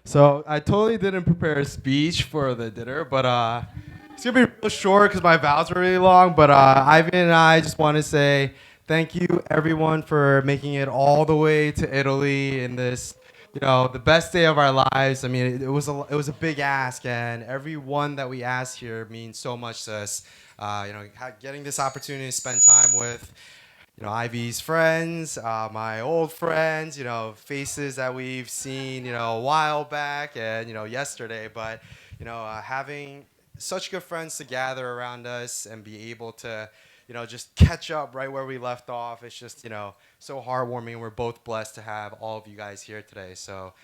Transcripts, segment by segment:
So I totally didn't prepare a speech for the dinner, but it's gonna be real short because my vows are really long. But Ivan and I just want to say thank you everyone for making it all the way to Italy in this, the best day of our lives. I mean, it was a big ask, and everyone that we asked here means so much to us. Getting this opportunity to spend time with Ivy's friends, my old friends, faces that we've seen, a while back and, yesterday. But, having such good friends to gather around us and be able to, just catch up right where we left off. It's just, so heartwarming. We're both blessed to have all of you guys here today. So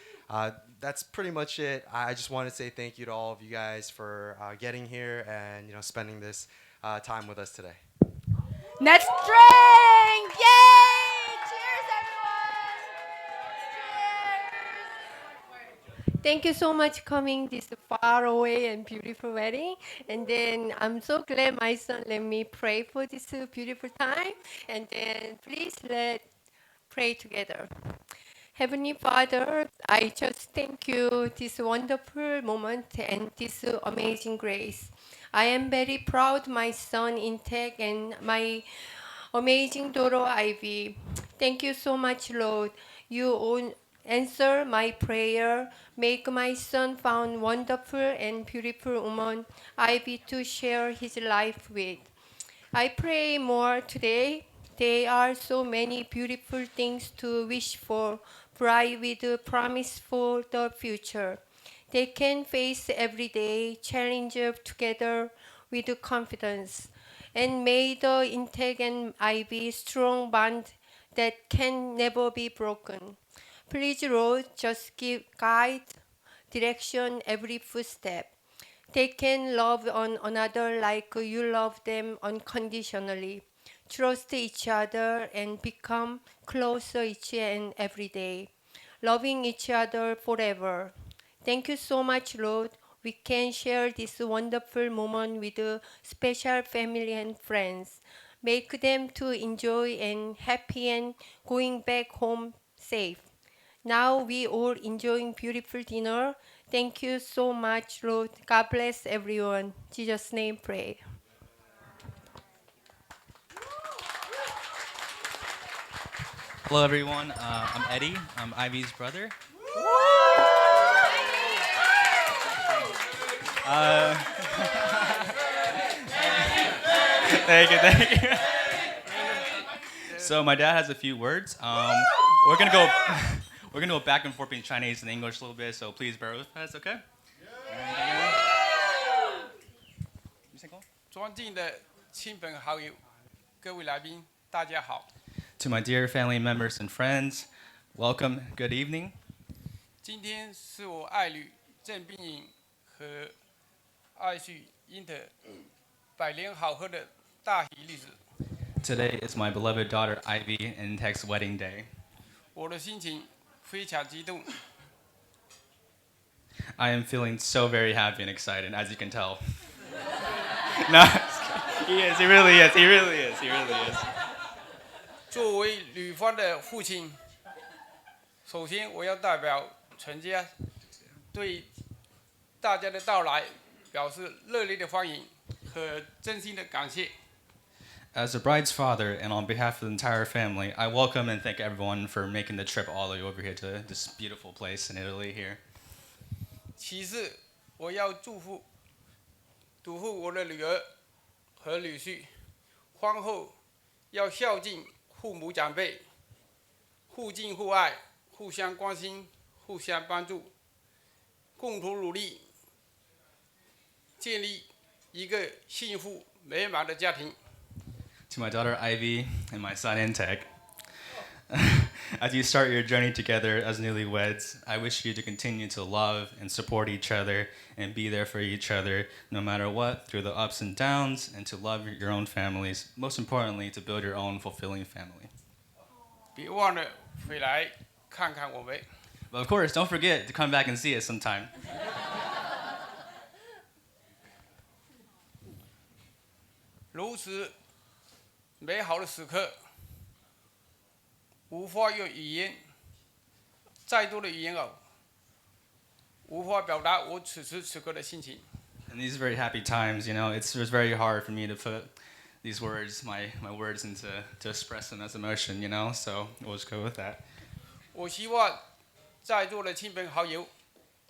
that's pretty much it. I just want to say thank you to all of you guys for getting here and, spending this time with us today. Next drink! Yay! Cheers, everyone! Thank you so much coming this far away and beautiful wedding. And then I'm so glad my son let me pray for this beautiful time. And then please let pray together. Heavenly Father, I just thank you this wonderful moment and this amazing grace. I am very proud my son Intech and my amazing daughter Ivy. Thank you so much, Lord. You answer my prayer. Make my son found wonderful and beautiful woman Ivy to share his life with. I pray more today. There are so many beautiful things to wish for, bright with a promise for the future. They can face every day challenge together with confidence. And may the intake and ivy strong bond that can never be broken. Please, Lord, just give guide, direction every footstep. They can love one another like you love them unconditionally. Trust each other and become closer each and every day, loving each other forever. Thank you so much, Lord. We can share this wonderful moment with a special family and friends. Make them to enjoy and happy and going back home safe. Now we all enjoying beautiful dinner. Thank you so much, Lord. God bless everyone. Jesus' name pray. Hello, everyone. I'm Eddie. I'm Ivy's brother. Uh, thank you. So my dad has a few words. We're gonna go. We're gonna go back and forth in Chinese and English a little bit. So please bear with us, okay? 尊敬的亲朋好友，各位来宾，大家好。To my dear family members and friends, welcome. Good evening. 今天是我爱侣郑冰颖和爱婿英特百年好合的大喜日子。Today is my beloved daughter Ivy and Tech's wedding day. 我的心情非常激动。I am feeling so very happy and excited, as you can tell. No, he is. He really is. He really is. He really is. 作为女方的父亲，首先我要代表全家对大家的到来表示热烈的欢迎和真心的感谢。As the bride's father, and on behalf of the entire family, I welcome and thank everyone for making the trip all the way over here to this beautiful place in Italy here. 其次，我要嘱咐我的女儿和女婿，婚后要孝敬父母长辈，互敬互爱，互相关心，互相帮助，共同努力，建立一个幸福美满的家庭。To my daughter Ivy and my son Intech, as you start your journey together as newlyweds, I wish you to continue to love and support each other and be there for each other no matter what, through the ups and downs, and to love your own families. Most importantly, to build your own fulfilling family. 别忘了回来看看我们。But of course, don't forget to come back and see us sometime. 如此美好的时刻，无法用语言，再多的语言法表达我此时此刻的心情。In these very happy times, it's just very hard for me to put these words, my words into to express them as emotion, So we'll just go with that. 我希望在座的亲朋好友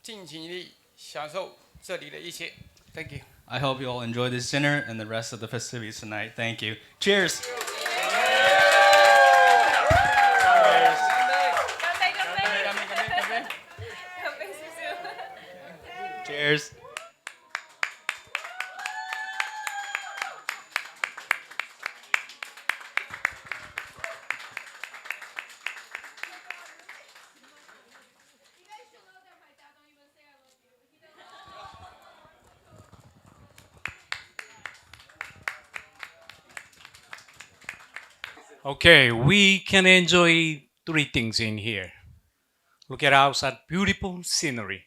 尽情地享受这里的一切。Thank you。I hope you all enjoy this dinner and the rest of the festivities tonight. Thank you. Cheers. Cheers. Okay, we can enjoy three things in here. Look at outside, beautiful scenery,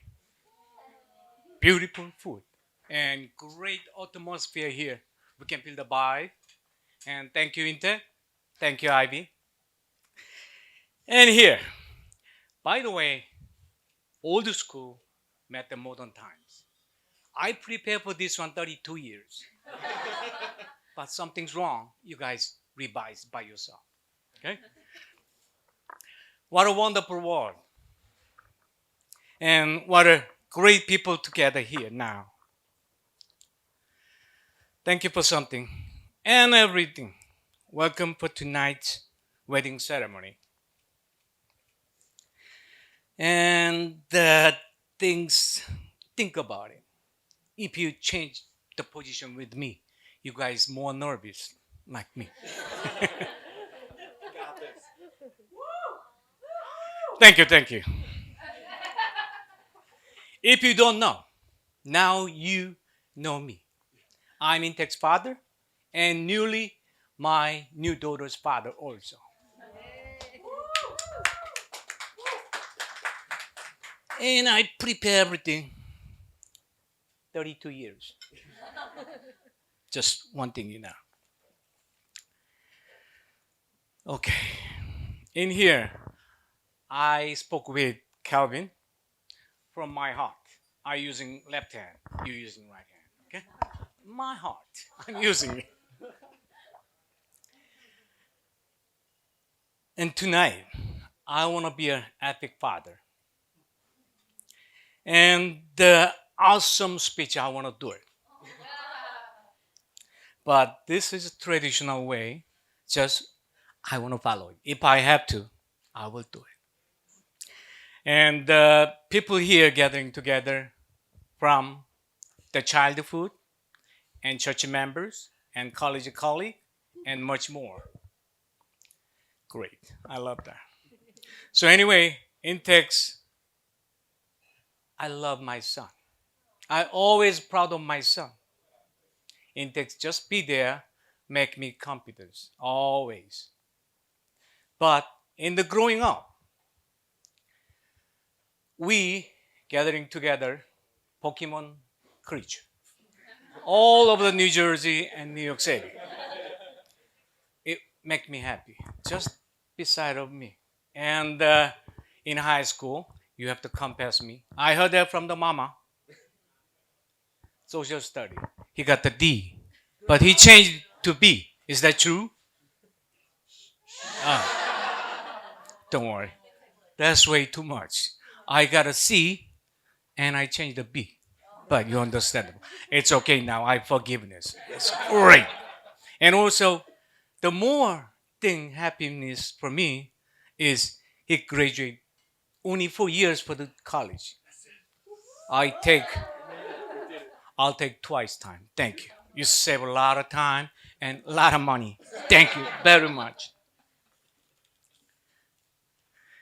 beautiful food, and great atmosphere here. We can feel the vibe. And thank you, Inte. Thank you, Ivy. And here, by the way, old school met the modern times. I prepared for this one 32 years. But something's wrong. You guys revise by yourself. Okay? What a wonderful world. And what a great people together here now. Thank you for something and everything. Welcome for tonight's wedding ceremony. And think about it. If you change the position with me, you guys more nervous like me. Thank you. If you don't know, now you know me. I'm Intek's father and newly my new daughter's father also. And I prepare everything 32 years. Just one thing, Okay. In here, I spoke with Calvin from my heart. I'm using left hand, you're using right hand, okay? My heart, I'm using it. And tonight, I want to be an epic father. And the awesome speech, I want to do it. But this is a traditional way, just I want to follow it. If I have to, I will do it. And people here gathering together from the childhood and church members and college colleagues and much more. Great. I love that. So anyway, in text, I love my son. I always proud of my son. In text, just be there, make me confidence, always. But in the growing up, we gathering together Pokemon creature all over New Jersey and New York City. It make me happy, just beside of me. And in high school, you have to compass me. I heard that from the mama. Social study. He got the D, but he changed to B. Is that true? Don't worry. That's way too much. I got a C, and I changed the B. But you understand. It's okay now. I forgiveness. It's great. And also, the more thing happiness for me is he graduated only 4 years for the college. I'll take twice time. Thank you. You save a lot of time and a lot of money. Thank you very much.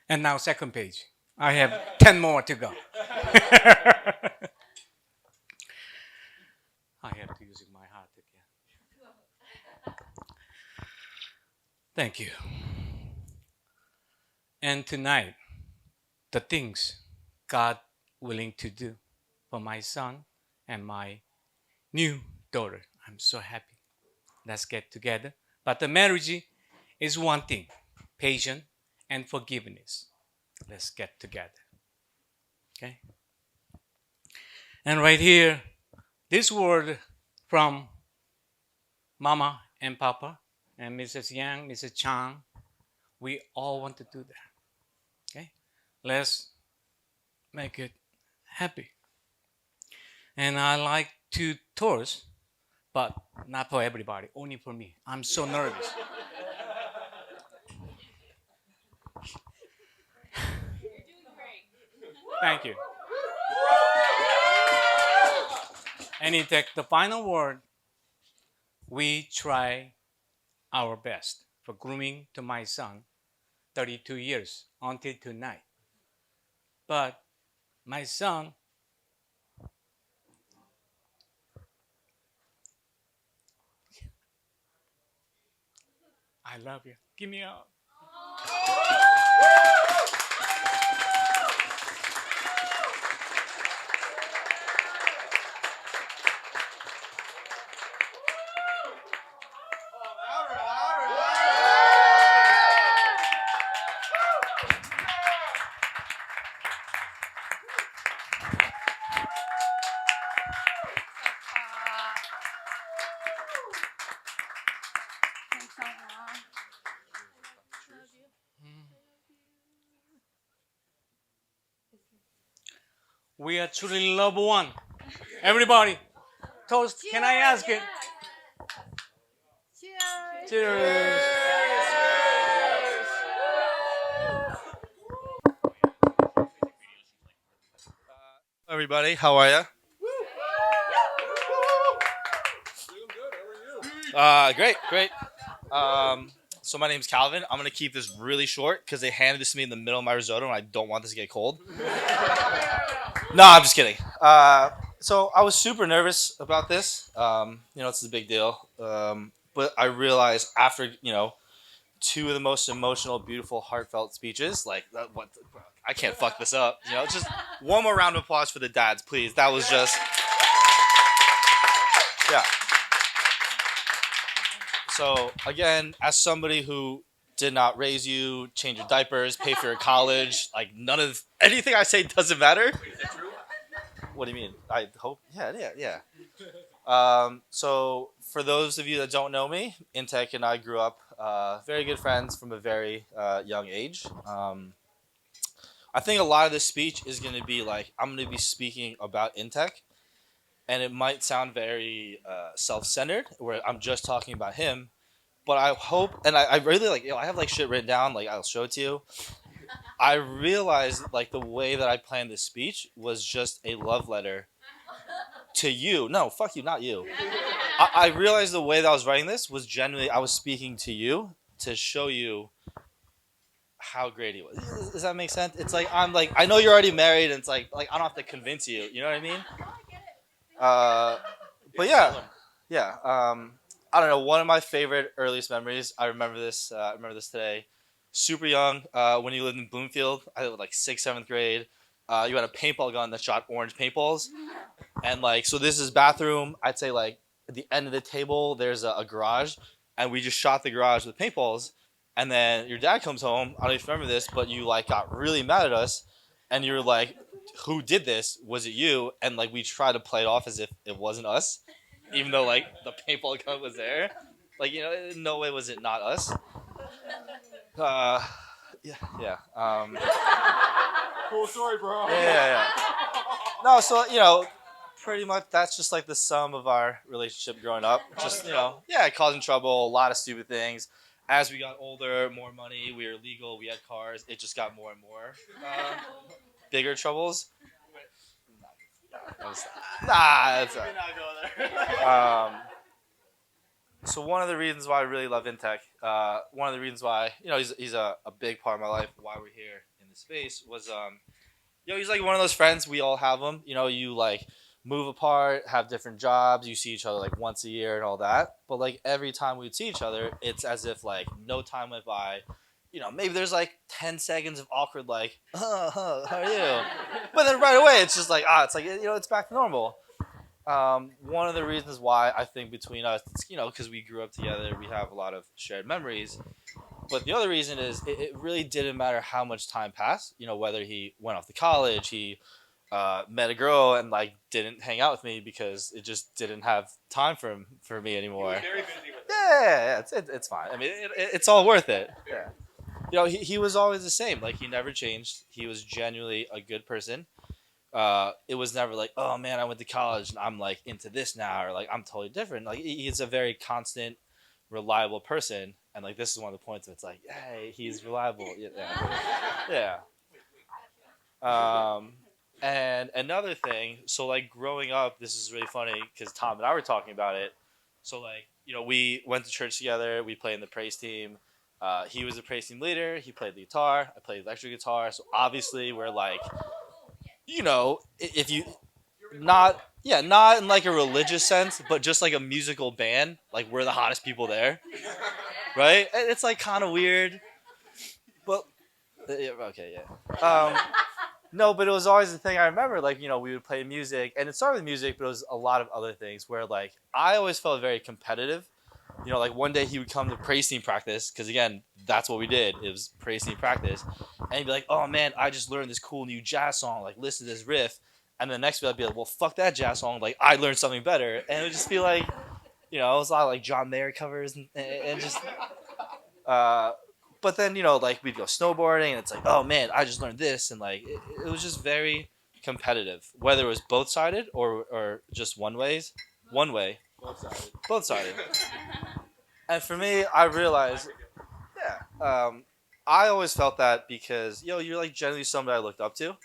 And now second page. I have 10 more to go. I have to use my heart again. Thank you. And tonight, the things God willing to do for my son and my new daughter. I'm so happy. Let's get together. But the marriage is one thing, patience and forgiveness. Let's get together. Okay? And right here, this word from Mama and Papa and Mrs. Yang, Mrs. Chang, we all want to do that. Okay? Let's make it happy. And I like to toast, but not for everybody, only for me. I'm so nervous. Thank you. And in fact, the final word, we try our best for grooming to my son, 32 years until tonight. But my son, I love you. Give me a. We are truly loved one. Everybody, toast. Can I ask it? Cheers. Cheers. Everybody, how are you? Great, great. So my name's Calvin. I'm gonna keep this really short because they handed this to me in the middle of my risotto, and I don't want this to get cold. No, I'm just kidding. So I was super nervous about this. It's a big deal. But I realized after two of the most emotional, beautiful, heartfelt speeches, I can't fuck this up. Just one more round of applause for the dads, please. That was just, yeah. So again, as somebody who did not raise you, change your diapers, pay for your college, anything I say doesn't matter. Is that true? What do you mean? I hope. Yeah. So for those of you that don't know me, Intech and I grew up very good friends from a very young age. I think a lot of this speech is going to be I'm going to be speaking about Intech, and it might sound very self-centered, where I'm just talking about him. But I hope, and I really I have shit written down, I'll show it to you. I realized the way that I planned this speech was just a love letter to you. No, fuck you, not you. I realized the way that I was writing this was genuinely, I was speaking to you to show you how great he was. Does that make sense? It's I know you're already married, and it's I don't have to convince you. You know what I mean? But yeah. I don't know. One of my favorite earliest memories. I remember this. I remember this today. Super young. When you lived in Bloomfield, I was 6th, 7th grade. You had a paintball gun that shot orange paintballs, and so this is bathroom. I'd say at the end of the table, there's a garage, and we just shot the garage with paintballs. And then your dad comes home. I don't know if you remember this, but you got really mad at us, and you were like, "Who did this? Was it you?" And we tried to play it off as if it wasn't us, even though the paintball gun was there. In no way was it not us. Yeah. Cool story, bro. Yeah. No, so pretty much that's just the sum of our relationship growing up. Just causing trouble, a lot of stupid things. As we got older, more money, we were legal, we had cars. It just got more and more bigger troubles. That's all right. So one of the reasons why I really love Intech, one of the reasons why he's a big part of my life, why we're here in this space was he's one of those friends, we all have them. You move apart, have different jobs, you see each other once a year and all that. But every time we'd see each other, it's as if no time went by. Maybe there's 10 seconds of awkward how are you? But then right away it's just it's back to normal. One of the reasons why I think between us, because we grew up together, we have a lot of shared memories. But the other reason is it really didn't matter how much time passed. Whether he went off to college, he met a girl and like didn't hang out with me because it just didn't have time for me anymore. Very busy with Yeah, it's fine. I mean, it's all worth it. Yeah. You know, he was always the same. Like he never changed. He was genuinely a good person. It was never like, oh man, I went to college and I'm like into this now, or like I'm totally different. Like he's a very constant, reliable person, and like this is one of the points of it's like, hey, he's reliable. Yeah. And another thing, so like growing up, this is really funny because Tom and I were talking about it. So like, you know, we went to church together. We played in the praise team. He was the praise team leader. He played the guitar. I played electric guitar. So obviously we're like, you know, if you not in like a religious sense, but just like a musical band, like we're the hottest people there, right? And it's like kind of weird, but okay, yeah. No, but it was always the thing I remember. Like, you know, we would play music, and it started with music, but it was a lot of other things where like I always felt very competitive. You know, like one day he would come to praise team practice because again, that's what we did. It was praise team practice, and he'd be like, "Oh man, I just learned this cool new jazz song. Like, listen to this riff." And the next week I'd be like, "Well, fuck that jazz song. Like, I learned something better." And it would just be like, you know, it was a lot of like John Mayer covers and just. But then you know, like we'd go snowboarding, and it's like, "Oh man, I just learned this," and like it was just very competitive, whether it was both sided or just one way. Both sided. And for me, I realized, I always felt that because, you know, you're like generally somebody I looked up to.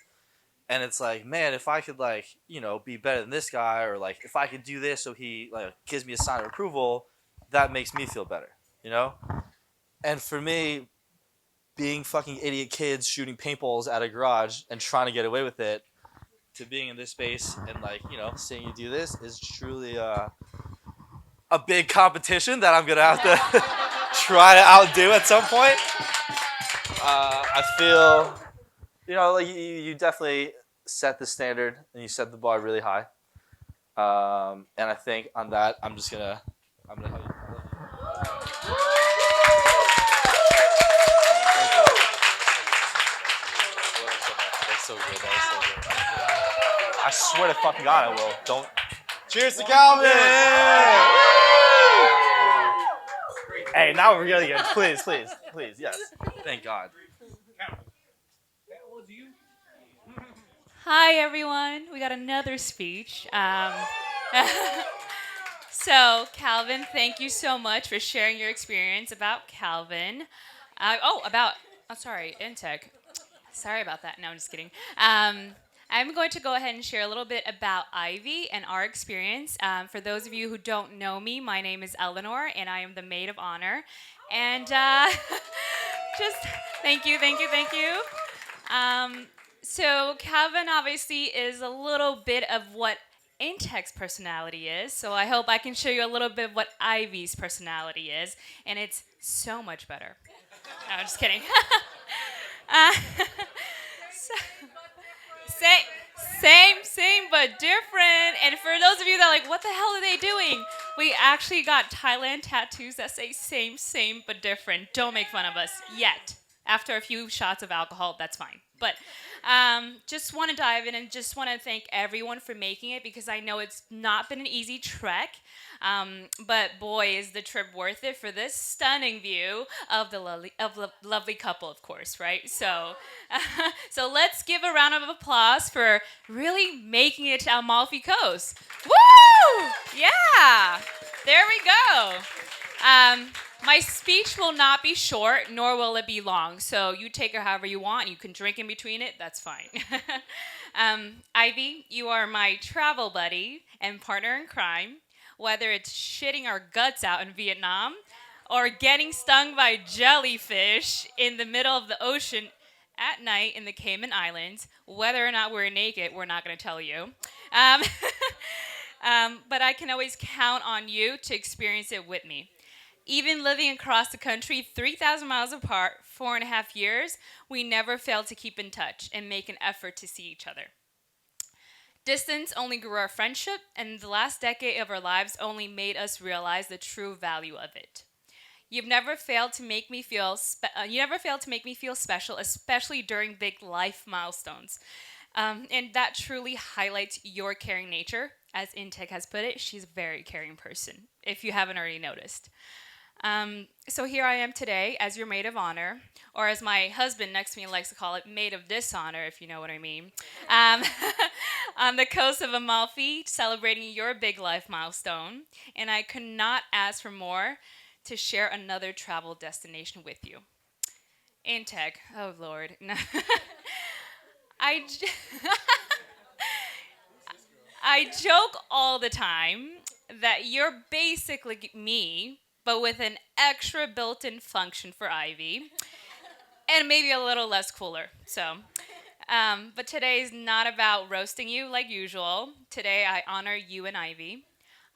And it's like, man, if I could like, you know, be better than this guy, or like if I could do this so he like gives me a sign of approval, that makes me feel better, you know? And for me, being fucking idiot kids shooting paintballs at a garage and trying to get away with it, to being in this space and like, you know, seeing you do this is truly a big competition that I'm gonna have to try to outdo at some point. I feel, you know, like you definitely set the standard and you set the bar really high. And I think on that, I'm gonna help you. That's so good. That was so good. I swear to fucking God, I will. Don't. Cheers to Calvin! Hey, now we're gonna get. Please, yes. Thank God. Hi, everyone. We got another speech. So, Calvin, thank you so much for sharing your experience about Calvin. Sorry, Intech. Sorry about that. No, I'm just kidding. I'm going to go ahead and share a little bit about Ivy and our experience. For those of you who don't know me, my name is Eleanor, and I am the maid of honor. And just thank you. So Calvin obviously is a little bit of what Intech's personality is. So I hope I can show you a little bit of what Ivy's personality is, and it's so much better. No, I'm just kidding. Same, but different. And for those of you that are like, what the hell are they doing? We actually got Thailand tattoos that say same, but different. Don't make fun of us yet. After a few shots of alcohol, that's fine. But just want to dive in and just want to thank everyone for making it, because I know it's not been an easy trek. But boy, is the trip worth it for this stunning view of the lovely couple, of course, right? So, so let's give a round of applause for really making it to Amalfi Coast. Woo! Yeah, there we go. My speech will not be short, nor will it be long. So you take it however you want. You can drink in between it. That's fine. Ivy, you are my travel buddy and partner in crime. Whether it's shitting our guts out in Vietnam or getting stung by jellyfish in the middle of the ocean at night in the Cayman Islands, whether or not we're naked, we're not going to tell you. But I can always count on you to experience it with me. Even living across the country, 3,000 miles apart, 4.5 years, we never failed to keep in touch and make an effort to see each other. Distance only grew our friendship, and the last decade of our lives only made us realize the true value of it. You've never failed to make me feel special, especially during big life milestones. And that truly highlights your caring nature. As Intech has put it, she's a very caring person, if you haven't already noticed. So here I am today as your maid of honor, or as my husband next to me likes to call it, maid of dishonor, if you know what I mean, on the coast of Amalfi, celebrating your big life milestone. And I could not ask for more to share another travel destination with you. Intech, oh Lord. I joke all the time that you're basically me, but with an extra built-in function for Ivy, and maybe a little less cooler. So, but today is not about roasting you like usual. Today I honor you and Ivy.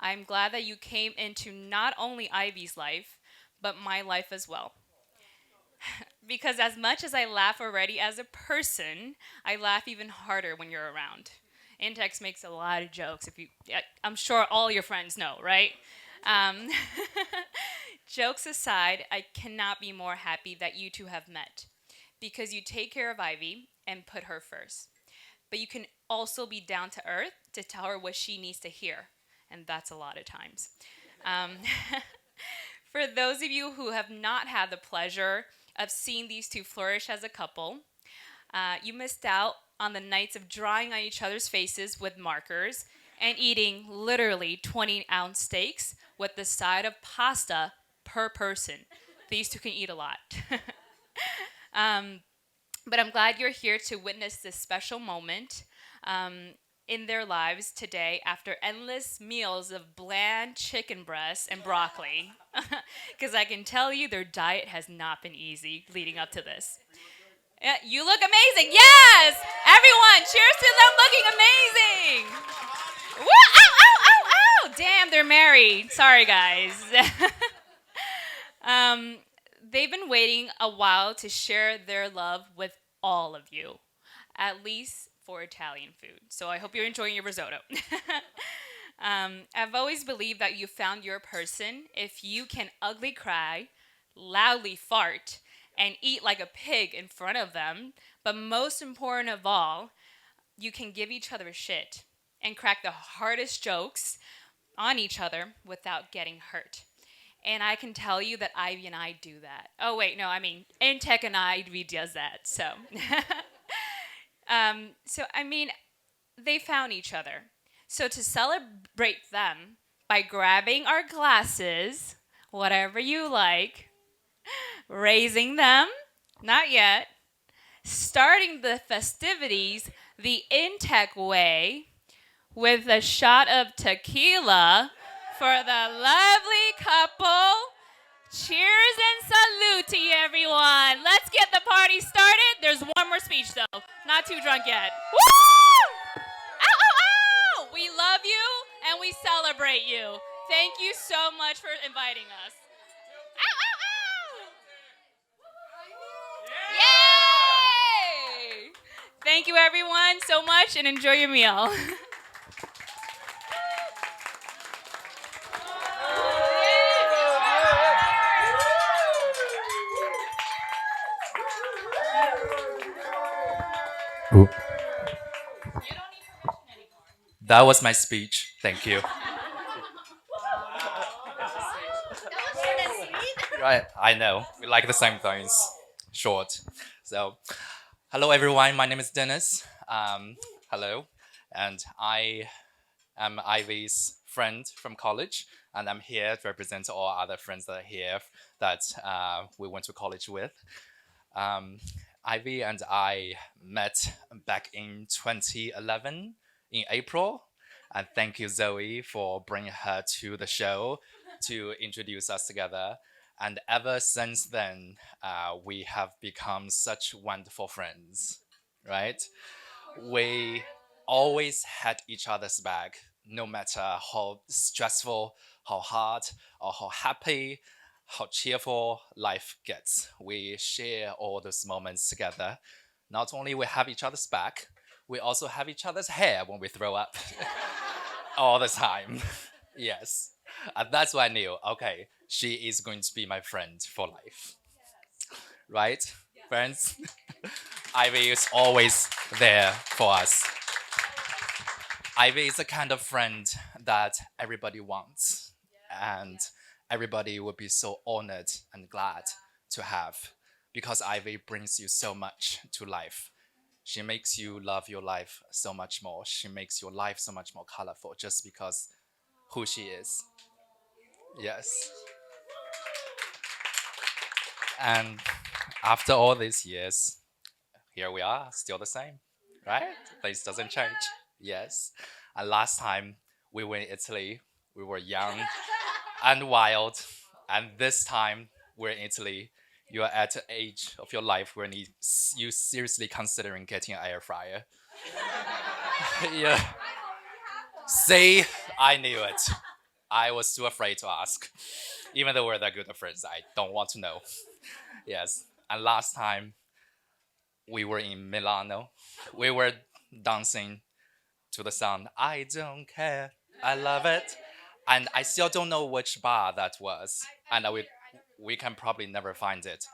I'm glad that you came into not only Ivy's life, but my life as well. Because as much as I laugh already as a person, I laugh even harder when you're around. Intex makes a lot of jokes. I'm sure all your friends know, right? Jokes aside, I cannot be more happy that you two have met, because you take care of Ivy and put her first. But you can also be down to earth to tell her what she needs to hear, and that's a lot of times. For those of you who have not had the pleasure of seeing these two flourish as a couple, you missed out on the nights of drawing on each other's faces with markers and eating literally 20-ounce steaks with the side of pasta per person. These two can eat a lot. But I'm glad you're here to witness this special moment in their lives today after endless meals of bland chicken breasts and broccoli. Because I can tell you their diet has not been easy leading up to this. Yeah, you look amazing. Yes! Everyone, cheers to them looking amazing. Woo! Ow, ow, ow, ow! Damn, they're married. Sorry, guys. They've been waiting a while to share their love with all of you, at least for Italian food. So I hope you're enjoying your risotto. I've always believed that you found your person if you can ugly cry, loudly fart, and eat like a pig in front of them. But most important of all, you can give each other shit and crack the hardest jokes on each other without getting hurt. And I can tell you that Ivy and I do that. Oh, wait, no, I mean, Intech and Ivy does that, so. They found each other. So to celebrate them by grabbing our glasses, whatever you like, raising them, not yet, starting the festivities the Intech way with a shot of tequila for the lovely couple. Cheers and salute to you, everyone. Let's get the party started. There's one more speech, though. Not too drunk yet. Woo! Ow, ow, ow! We love you and we celebrate you. Thank you so much for inviting us. Ow, ow, ow! Yay! Thank you, everyone, so much, and enjoy your meal. That was my speech. Thank you. Right, I know. We like the same things. Short. So, hello everyone. My name is Dennis. Hello, and I am Ivy's friend from college, and I'm here to represent all other friends that are here that we went to college with. Ivy and I met back in 2011 in April, and thank you, Zoe, for bringing her to the show to introduce us together. And ever since then, we have become such wonderful friends, right? We always had each other's back, no matter how stressful, how hard, or how happy, how cheerful life gets. We share all those moments together. Not only we have each other's back, we also have each other's hair when we throw up all the time. Yes. And that's why I knew, okay, she is going to be my friend for life. Right, friends? Ivy is always there for us. Ivy is the kind of friend that everybody wants, and everybody would be so honored and glad to have, because Ivy brings you so much to life. She makes you love your life so much more. She makes your life so much more colorful just because who she is. Yes. And after all these years, here we are, still the same, right? Things doesn't change. Yes. And last time we were in Italy, we were young and wild. And this time we're in Italy. You are at an age of your life where you seriously considering getting an air fryer. Yeah. See, I knew it. I was too afraid to ask. Even though we're that good of friends, I don't want to know. Yes. And last time we were in Milano. We were dancing to the song I Don't Care, I Love It. And I still don't know which bar that was. And we can probably never find it.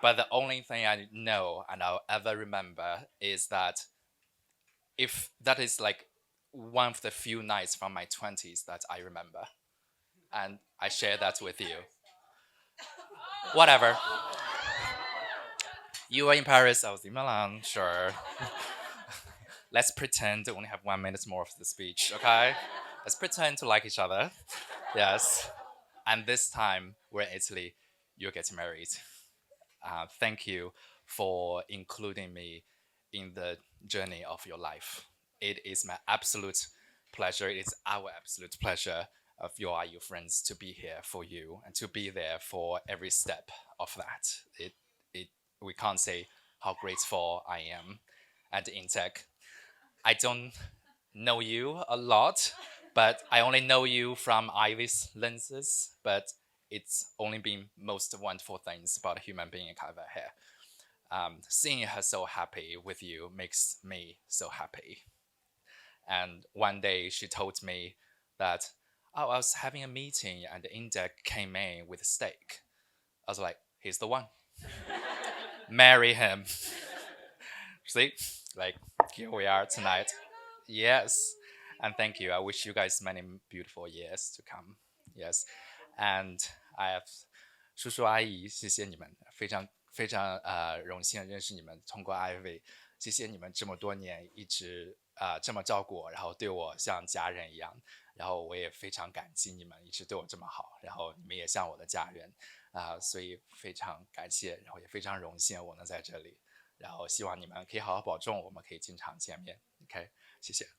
But the only thing I know and I'll ever remember is that if that is like one of the few nights from my 20s that I remember. And I share that with you. Whatever. You were in Paris, I was in Milan, sure. Let's pretend we only have 1 minute more of the speech, okay? Let's pretend to like each other. Yes. And this time, we're in Italy, you're getting married. Thank you for including me in the journey of your life. It is my absolute pleasure. It is our absolute pleasure of your friends to be here for you and to be there for every step of that. We can't say how grateful I am at Intech. I don't know you a lot, but I only know you from Ivy's lenses, but it's only been most wonderful things about a human being over here. Seeing her so happy with you makes me so happy. And one day she told me that, I was having a meeting and the Intech came in with a steak. I was like, he's the one. Marry him. See, like here we are tonight. Yes, and thank you. I wish you guys many beautiful years to come. Yes, and I have 叔叔阿姨，谢谢你们，非常非常荣幸认识你们，通过 Ivy， 谢谢你们这么多年一直这么照顾我，然后对我像家人一样，然后我也非常感激你们一直对我这么好，然后你们也像我的家人。所以非常感谢，然后也非常荣幸我能在这里，然后希望你们可以好好保重，我们可以经常见面。OK， 谢谢。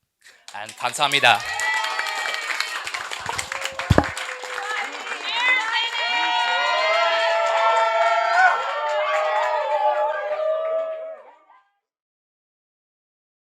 And 감사합니다.